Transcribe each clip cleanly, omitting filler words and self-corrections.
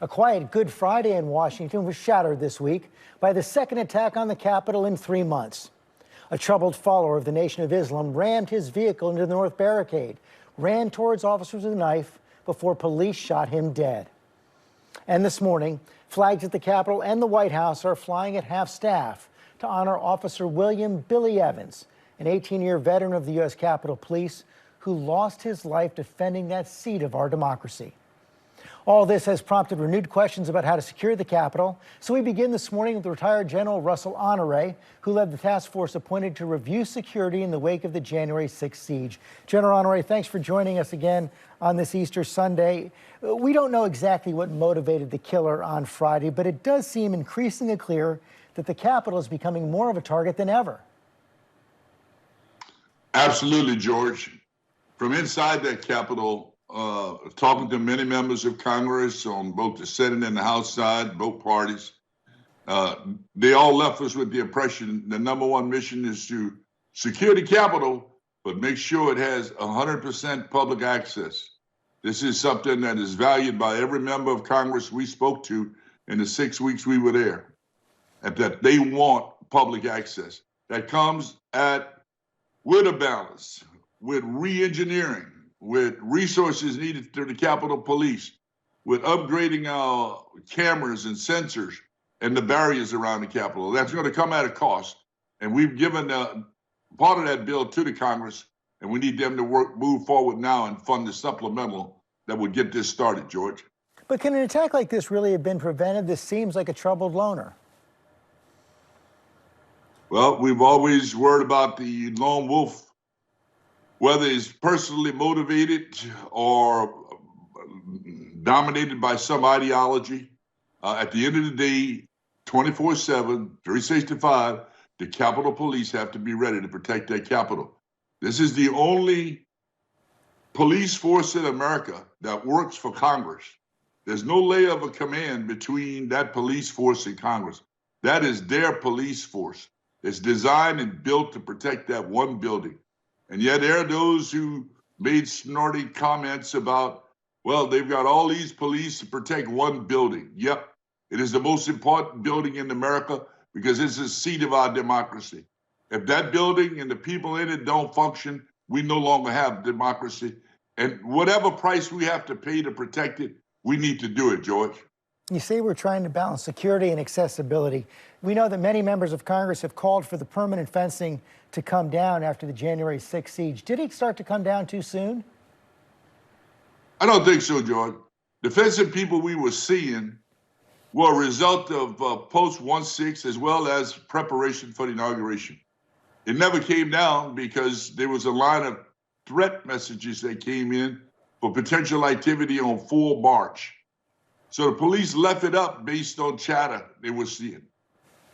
A quiet Good Friday in Washington was shattered this week by the second attack on the Capitol in 3 months. A troubled follower of the Nation of Islam rammed his vehicle into the north barricade, ran towards officers with a knife before police shot him dead. And this morning, flags at the Capitol and the White House are flying at half-staff to honor Officer William Billy Evans, an 18-year veteran of the U.S. Capitol Police who lost his life defending that seat of our democracy. All this has prompted renewed questions about how to secure the Capitol. So we begin this morning with retired General Russel Honoré, who led the task force appointed to review security in the wake of the January 6th siege. General Honoré, thanks for joining us again on this Easter Sunday. We don't know exactly what motivated the killer on Friday, but it does seem increasingly clear that the Capitol is becoming more of a target than ever. Absolutely, George. From inside that Capitol, talking to many members of Congress on both the Senate and the House side, both parties, they all left us with the impression the number one mission is to secure the Capitol, but make sure it has 100% public access. This is something that is valued by every member of Congress we spoke to in the 6 weeks we were there, and that they want public access. That comes with a balance, with re-engineering, with resources needed to the Capitol Police, with upgrading our cameras and sensors and the barriers around the Capitol. That's going to come at a cost. And we've given part of that bill to the Congress, and we need them to move forward now and fund the supplemental that would get this started, George. But can an attack like this really have been prevented? This seems like a troubled loner. Well, we've always worried about the lone wolf, whether he's personally motivated or dominated by some ideology. At the end of the day, 24/7, 365, the Capitol Police have to be ready to protect their Capitol. This is the only police force in America that works for Congress. There's no layer of a command between that police force and Congress. That is their police force. It's designed and built to protect that one building. And yet there are those who made snarky comments about, well, they've got all these police to protect one building. Yep, it is the most important building in America because it's the seat of our democracy. If that building and the people in it don't function, we no longer have democracy. And whatever price we have to pay to protect it, we need to do it, George. You say we're trying to balance security and accessibility. We know that many members of Congress have called for the permanent fencing to come down after the January 6th siege. Did it start to come down too soon? I don't think so, George. The fencing people we were seeing were a result of post-1/6 as well as preparation for the inauguration. It never came down because there was a line of threat messages that came in for potential activity on 4 March. So the police left it up based on chatter they were seeing.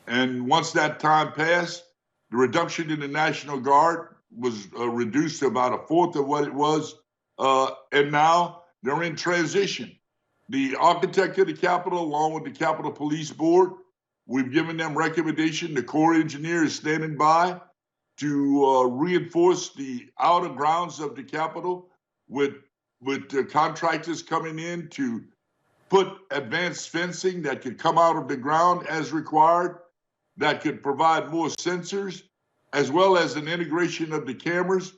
And once that time passed, the reduction in the National Guard was reduced to about 1/4 of what it was. And now they're in transition. The architect of the Capitol, along with the Capitol Police Board, we've given them recommendation. The Corps engineer is standing by to reinforce the outer grounds of the Capitol with the contractors coming in to put advanced fencing that could come out of the ground as required, that could provide more sensors, as well as an integration of the cameras.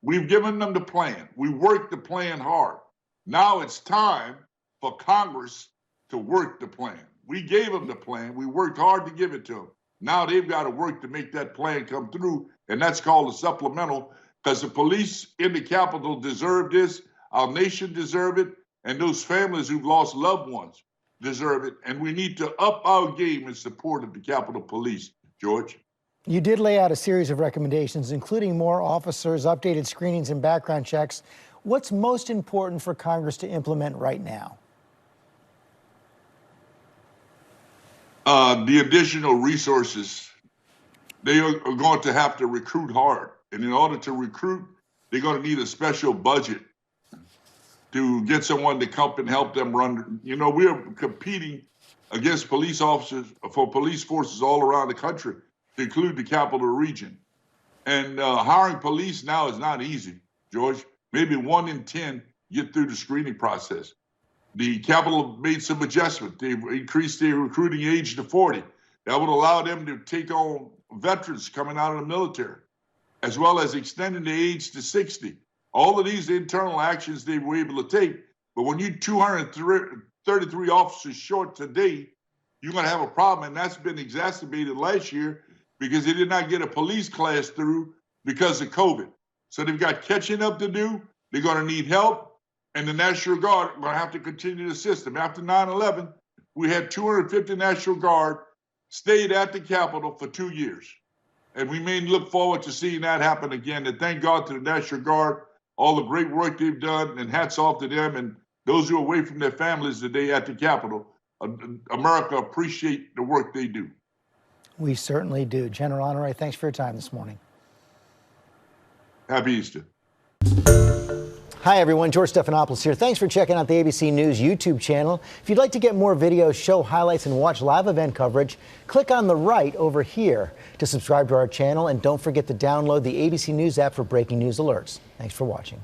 We've given them the plan. We worked the plan hard. Now it's time for Congress to work the plan. We gave them the plan. We worked hard to give it to them. Now they've got to work to make that plan come through, and that's called a supplemental, because the police in the Capitol deserve this, our nation deserve it, and those families who've lost loved ones deserve it. And we need to up our game in support of the Capitol Police, George. You did lay out a series of recommendations, including more officers, updated screenings, and background checks. What's most important for Congress to implement right now? The additional resources. They are going to have to recruit hard. And in order to recruit, they're going to need a special budget to get someone to come and help them run. You know, we are competing against police officers for police forces all around the country, to include the Capital Region. And hiring police now is not easy, George. Maybe 1 in 10 get through the screening process. The Capitol made some adjustment. They increased their recruiting age to 40. That would allow them to take on veterans coming out of the military, as well as extending the age to 60. All of these internal actions they were able to take. But when you're 233 officers short today, you're going to have a problem. And that's been exacerbated last year because they did not get a police class through because of COVID. So they've got catching up to do. They're going to need help. And the National Guard are going to have to continue to assist them. After 9/11, we had 250 National Guard stayed at the Capitol for 2 years. And we may look forward to seeing that happen again. And thank God to the National Guard, all the great work they've done, and hats off to them and those who are away from their families today at the Capitol. America appreciate the work they do. We certainly do. General Honoré, thanks for your time this morning. Happy Easter. Hi, everyone. George Stephanopoulos here. Thanks for checking out the ABC News YouTube channel. If you'd like to get more videos, show highlights, and watch live event coverage, click on the right over here to subscribe to our channel. And don't forget to download the ABC News app for breaking news alerts. Thanks for watching.